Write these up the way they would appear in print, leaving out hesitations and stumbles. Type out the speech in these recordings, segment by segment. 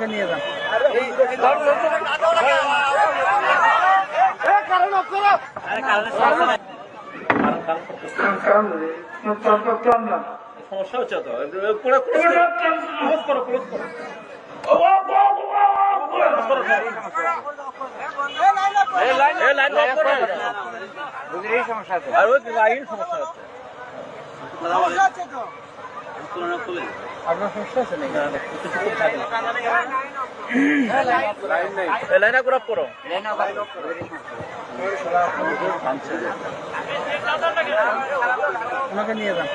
ওনাকে নিয়ে যান। সমস্যা হচ্ছে তো ক্লোজ করো ক্লোজ করো সমস্যা আছে। আর ওই লাইন সমস্যা হচ্ছে আপনার সমস্যা আছে নাকি? লাইনা করে করো ওনাকে নিয়ে যান।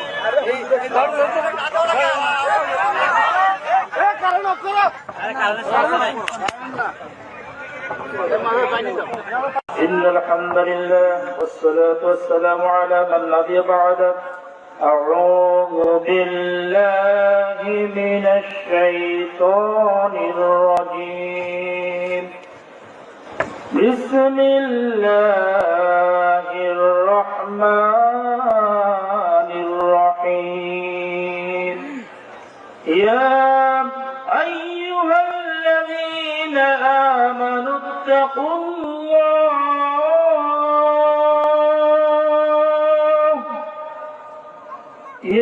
إن الحمد لله والصلاة والسلام على من نبي بعده أعوذ بالله من الشيطان الرجيم بسم الله الرحمن الرحيم يا أيها الذين آمنوا اتقوا الله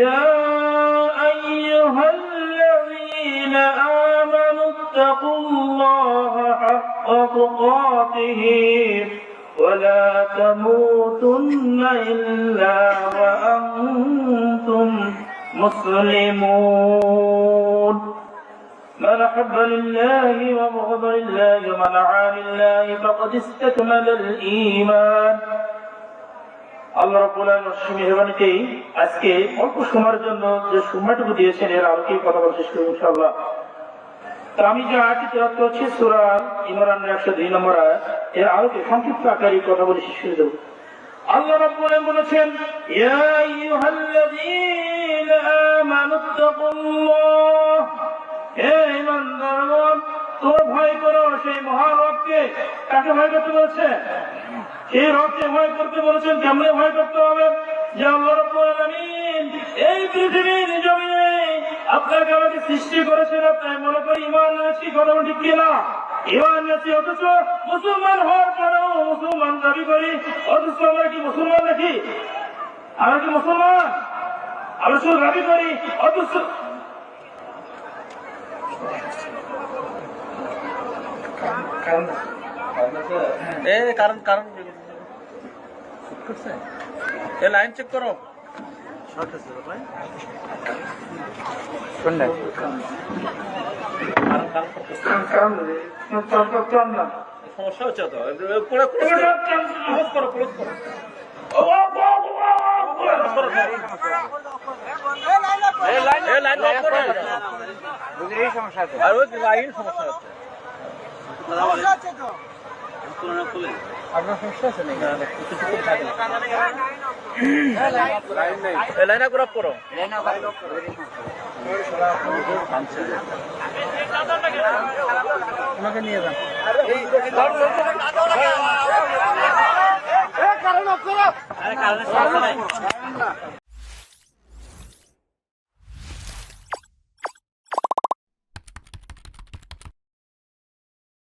يا أيها الذين آمنوا اتقوا الله حق تقاته ولا تموتن إلا وأنتم مسلمون من أحب لله وبغض لله ومن عاد لله فقد استكمل الإيمان আল্লাহ রাব্বুল আলামিন মেহেরবানিতে আজকে অল্প সময়ের জন্য যে সময়টুকু দিয়েছেন এর আলোকে কথা বলতে শেষ করব ইনশাআল্লাহ। তো আমি যে আয়াতটি তেলাওয়াত করছি সূরা ইমরানের 102 নম্বর আয়াত, এর আলোকে সংক্ষিপ্ত আকারে কথা বলে শেষ করে দেব। আল্লাহ রাব্বুল আলামিন বলেছেন ইয়া আইয়ুহাল্লাযীনা আমানুত্তাকুল্লাহ, হে ঈমানদারগণ তোমরা ভয় করো সেই মহান রবকে। কাকে ভয় করতে বলেছে? এই রবকে ভয় করতে বলেছেন। কেমনে ভয় করতে হবে? যে আল্লাহ রাব্বুল আলামিন এই পৃথিবীর জমিনে আপনাকে আমাকে সৃষ্টি করেছেন, আপনার মনে করি ঈমান এনেছি, কথা ঠিক কিনা? ঈমান এনেছি অথচ মুসলমান হওয়ার পরেও মুসলমান দাবি করি, অথচ আমরা কি মুসলমান নাকি? আমরা কি মুসলমান? আমরা শুধু দাবি করি অথচ কারণ কারণ এ লাইন চেক করো সমস্যা হচ্ছে তো ক্লোজ করো ক্লোজ করো সমস্যা আছে। আর ওই লাইন সমস্যা হচ্ছে আপনার সমস্যা আছে নাকি? লাইনা করে করো ওনাকে নিয়ে যান। কারণ